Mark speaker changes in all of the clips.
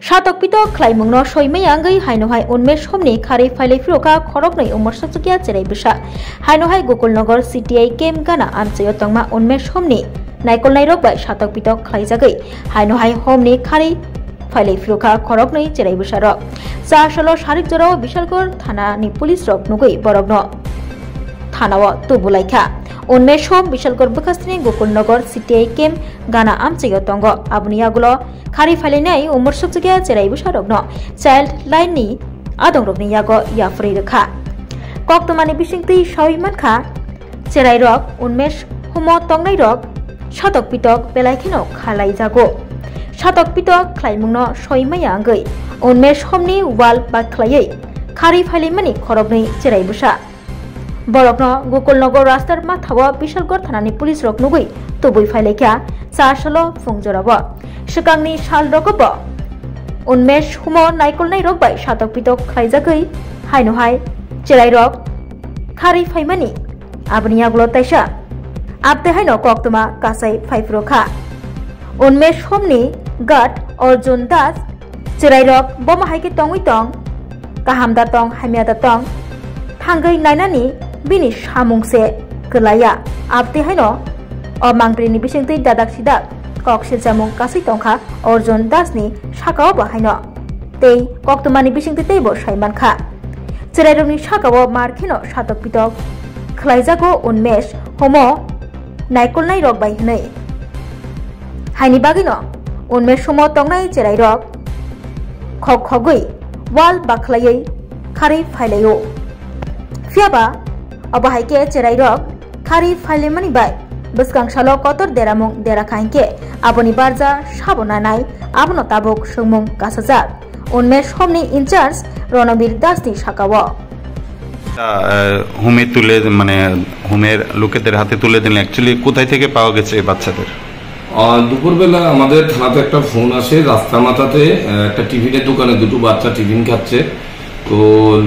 Speaker 1: Shatok pitok klaimungno soimai anggai hainohai unmesh homni khari failai firoka khorognoi umar saksakia cherai bisa hainohai Gokulnagar CTI kem gana amchayo tongma unmesh homni naikol nairok bai shatok pitok khlaijagai hainohai homni khari failai firoka khorognoi cherai bisa rok salo sharik jorao Bishalgor thana ni police rok nugui borogno thanao tubulaikha unmesh hom Bishalgor bukastini Gokulnagar CTI kem gana amchayo tongo abuni agulo khari failai umar saksakia cherai bisa rokno child line ni adong rokni yago yafri rekha koktomani bisingti sawimankha cherai rok unmesh homo tongnai rok shatok pitok belaikhino khalai jago shatok pitok khlaimungno soimai angoi unmesh homni wal ba khlaiei khari failai khorognoi cherai bisa borokno Gokulnagar rastar mathawa Bishalgor thanani police rok nugui tubui failaikia salo fungjorabo Shikangni shal rogobo unmesh humo naikol nai rok bai shatok pitok khlaijagai hainohai cherai rok khari faimani abni agulo taisa abte haino koktoma kasai faifrokha unmesh homni gat Arjun Das cherai rok boma haike tongui tong kahamda tong hamiada tong thangai nainani bini samungse kelaya abte haino o mangprini bisingtui dadak sidak kok siljamung kasai tongkha Arjun Das ni sakao bahaino tei koktomani bisingtui teibo saimankha cherai rokni sakao markhino shatok pitok khlaijago unmesh homo naikol nai rok bai hinai haini bagino unmesh homo tongnai cherai rok khogui wal bakhlaiei khari phailayo fiaba abahaike cherai rok khari phailemani bai Buskang salo kotor deramung derakainke aboni barja sabona nai abono tabok sungmung kasajak unmesh homni incharge Ronobir Das ni sakao
Speaker 2: হোমে তুলে মানে হোমের লোকেদের হাতে তুলে দিলেন actually কোথায় থেকে পাওয়া গেছে এই বাচ্চাদের
Speaker 3: দুপুরবেলা আমাদের থানাতে একটা ফোন আসে রাস্তা মাথাতে একটা টিফিনের দোকানে দুটো বাচ্চা টিফিন খাচ্ছে তো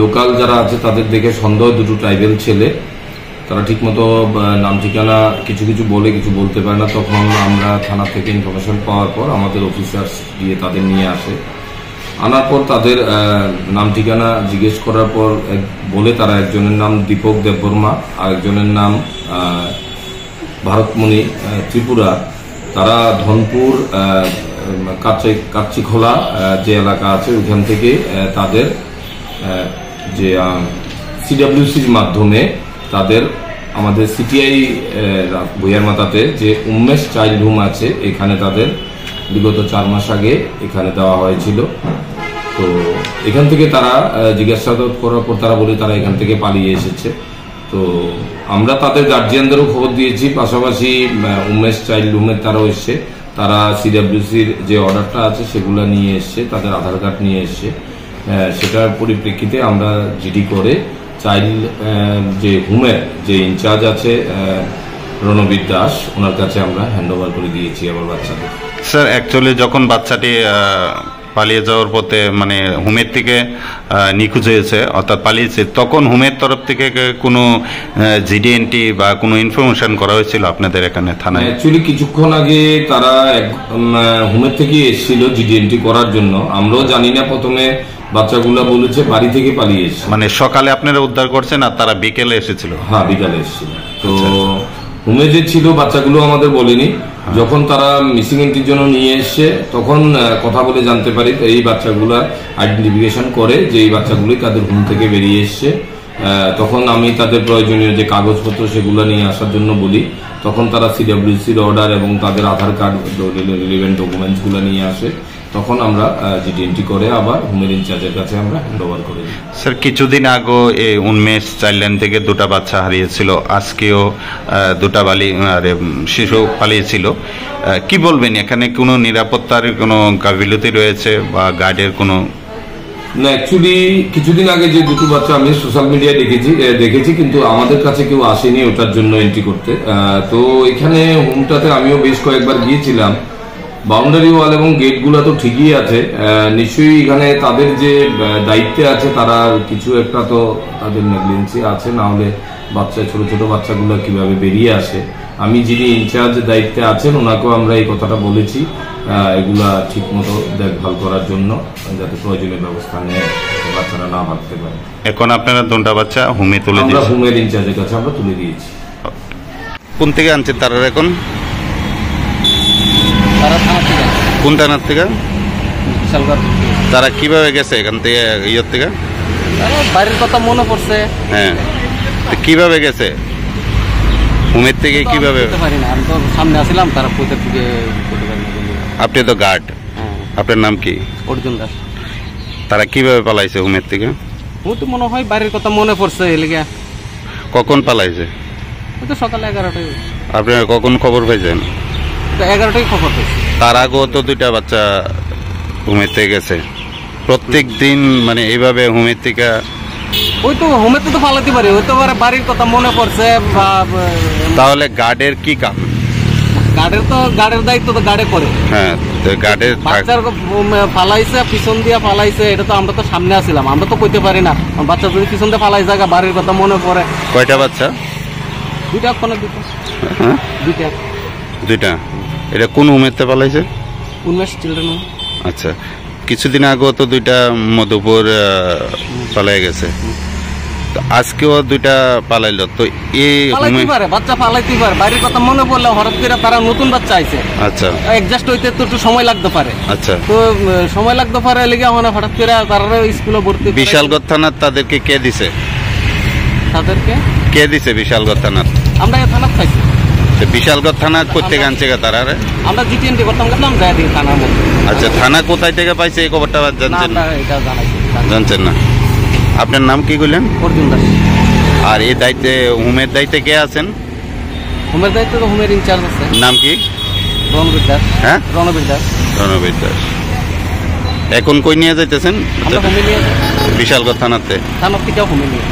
Speaker 3: লোকাল যারা আছে তাদের দেখে সন্দেহ দুটো ট্রাইবেল ছেলে তারা ঠিকমতো নাম ঠিকানা কিছু কিছু বলে কিছু বলতে পারে না তখন আমরা থানা থেকে ইনফরমেশন পাওয়ার পর আমাদের অফিসার্স গিয়ে তাদের নিয়ে আসে আনার পর তাদের নাম ঠিকানা জিজ্ঞেস করার পর বলে তারা একজনের নাম দীপক দেববর্মা আর একজনের নাম ভারতমণি ত্রিপুরা তারা ধনপুর কাচ্চিখোলা যে এলাকা আছে ওখান থেকে তাদের যে সিডব্লিউসির মাধ্যমে তাদের আমাদের সিটিআই ভুইয়ারমাতাতে যে উন্মেষ চাইল্ড হোম আছে এখানে তাদের বিগত 4 মাস আগে এখানে দেওয়া হয়েছিল তো এখান থেকে তারা জিজ্ঞাসাবাদ করার পর তারা বলে তারা এখান থেকে পালিয়ে এসেছে তো আমরা তাদের গার্জিয়ানদেরও খবর দিয়েছি পাশাপাশি উন্মেষ চাইল্ড হোমের তারাও এসছে তারা সিডব্লিউসির যে অর্ডারটা আছে সেগুলো নিয়ে এসছে তাদের আধার কার্ড নিয়ে এসছে সেটার পরিপ্রেক্ষিতে আমরা জিডি করে চাইল্ড যে হোমের যে ইনচার্জ আছে রণবীর দাস ওনার কাছে আমরা হ্যান্ডওভার করে দিয়েছি আমার বাচ্চাদের
Speaker 2: স্যার অ্যাকচুয়ালি যখন বাচ্চাটি পালিয়ে যাওয়ার পথে মানে হোমের থেকে নিখোঁজ হয়েছে অর্থাৎ পালিয়েছে তখন হোমের তরফ থেকে কোনো জিডিএনটি বা কোনো ইনফরমেশন করা হয়েছিল আপনাদের এখানে থানায়
Speaker 3: অ্যাকচুয়ালি কিছুক্ষণ আগে তারা হোমের থেকে এসেছিল জিডিএনটি করার জন্য আমরাও জানি না প্রথমে বাচ্চাগুলো বলেছে বাড়ি থেকে পালিয়ে এসেছে
Speaker 2: মানে সকালে আপনারা উদ্ধার করছেন আর তারা বিকেলে এসেছিল
Speaker 3: হ্যাঁ বিকালে এসেছিল তো হোমে যে ছিল বাচ্চাগুলো আমাদের বলেনি যখন তারা মিসিং এন্ট্রির জন্য নিয়ে এসছে তখন কথা বলে জানতে পারি এই বাচ্চাগুলো আইডেন্টিফিকেশন করে যে এই বাচ্চাগুলোই তাদের হোম থেকে বেরিয়ে এসছে তখন আমি তাদের প্রয়োজনীয় যে কাগজপত্র সেগুলো নিয়ে আসার জন্য বলি তখন তারা সিডব্লিউসির অর্ডার এবং তাদের আধার কার্ড রিলেভেন্ট ডকুমেন্টসগুলো নিয়ে আসে তখন আমরা জিডিএনটি করে আবার হোমের ইনচার্জের কাছে আমরা হ্যান্ডওভার করে দিই
Speaker 2: স্যার কিছুদিন আগে এই উন্মেষ চাইল্ড লাইন থেকে দুটা বাচ্চা হারিয়েছিল আজকেও দুটা শিশু পালিয়েছিল কি বলবেন এখানে কোনো নিরাপত্তার কোনো গাফিলতি রয়েছে বা গার্ডের কোনো
Speaker 3: না অ্যাকচুয়ালি কিছুদিন আগে যে দুটো বাচ্চা আমি সোশ্যাল মিডিয়ায় দেখেছি কিন্তু আমাদের কাছে কেউ আসেনি ওটার জন্য এন্ট্রি করতে তো এখানে হোমটাতে আমিও বেশ কয়েকবার গিয়েছিলাম বাউন্ডারি ওয়াল এবং গেটগুলো তো ঠিকই আছে নিশ্চয়ই এখানে তাদের যে দায়িত্বে আছে তারা কিছু একটা তো তাদের নেগলিজেন্সি আছে না হলে বাচ্চা ছোট ছোট বাচ্চাগুলো কিভাবে বেরিয়ে আসে আমি যিনি ইনচার্জ দায়িত্বে আছেন ওনাকেও আমরা এই কথাটা বলেছি, এগুলা ঠিক মতো দেখভাল করার জন্য, যাতে প্রয়োজনীয় ব্যবস্থা নেয়, বাচ্চারা না ভাবতে পারে।
Speaker 2: এখন আপনারা দুটা বাচ্চা হোমে তুলে
Speaker 3: আমরা হোমের ইনচার্জের কাছে আমরা তুলে দিয়েছি।
Speaker 2: কোন থেকে আনছেন তারা? এখন কোন থানার থেকে? তারা কিভাবে গেছে এখান থেকে, ইয়ের থেকে?
Speaker 4: বাড়ির কথা মনে পড়ছে।
Speaker 2: হ্যাঁ, কিভাবে গেছে হোমের থেকে? কিভাবে?
Speaker 4: আমি তো সামনে আসলাম, তারা কোথা থেকে।
Speaker 2: আপনি তো গার্ড, আপনার নাম কি?
Speaker 4: অর্জুন দাস।
Speaker 2: তারা কিভাবে পালাইছে হোমের থেকে?
Speaker 4: ও তো মনে হয় বাড়ির কথা মনে পড়ছে এলিগা।
Speaker 2: কখন পালাইছে?
Speaker 4: ওই তো সকালে 11টায়।
Speaker 2: আপনারা কখন খবর পাইছেন?
Speaker 4: 11টায় খবর পাইছি।
Speaker 2: তার আগেও তো দুইটা বাচ্চা হোমের থেকে গেছে। প্রত্যেক দিন মানে এইভাবে হোমের থেকে?
Speaker 4: ওই তো হোমের তো পালাতে পারে, ওই তো বাড়ির কথা মনে পড়ছে।
Speaker 2: তাহলে গার্ডের কি কাম?
Speaker 4: গার্ডের দায়িত্ব তো গার্ডে করে।
Speaker 2: হ্যাঁ, তো গার্ডের
Speaker 4: বাচ্চার পালাইছে, পিছন দিয়ে পালাইছে, এটা তো আমরা তো সামনে আসছিলাম, আমরা তো কইতে পারি না। বাচ্চা যদি পিছন দিয়ে পালাই জায়গা বাড়ির কথা মনে পড়ে।
Speaker 2: কয়টা বাচ্চা?
Speaker 4: দুইটা। ওখানে
Speaker 2: দুইটা। এটা কোন হোমেতে পালাইছে?
Speaker 4: উন্মেষ চিলড্রেন হোম।
Speaker 2: আচ্ছা, কিছুদিন আগেও তো দুইটা মধুপুর পালাই গেছে, আজকেও দুইটা পালাইলো। তো এই
Speaker 4: বাচ্চা পালাইতে পারে, বাড়ির কথা মনে পড়লে হঠাৎ করে তারা নতুন বাচ্চা আইছে।
Speaker 2: আচ্ছা,
Speaker 4: অ্যাডজাস্ট হইতে তো একটু সময় লাগতে পারে।
Speaker 2: আচ্ছা,
Speaker 4: তো সময় লাগতে পারে লেগে মানে হঠাৎ করে তারা স্কুলে ভর্তি।
Speaker 2: বিশালগড় থানার তাদেরকে কে দিছে? কে দিছে বিশালগড় থানার?
Speaker 4: আমরা এই থানার পাইছি।
Speaker 2: বিশালগড় থানা কোথেকে আনছে তারা?
Speaker 4: আমরা জিটিএনটি করতাম থানার মধ্যে।
Speaker 2: আচ্ছা, থানা কোথায় থেকে পাইছে এই খবরটা জানছেন? জানছেন না। আপনার নাম কি বললেন?
Speaker 4: অর্জুন দাস।
Speaker 2: আর এই দায়িত্বে হোমের দায়িত্বে কে আছেন?
Speaker 4: হোমের দায়িত্বে তো হোমের ইনচার্জ আছে।
Speaker 2: নাম কি?
Speaker 4: রণবীর দাস।
Speaker 2: হ্যাঁ,
Speaker 4: রণবীর দাস।
Speaker 2: রণবীর দাস। এখন কই নিয়ে যাইতেছেন? বিশালগড় থানাতে?
Speaker 4: থানার থেকে হোমে নিয়ে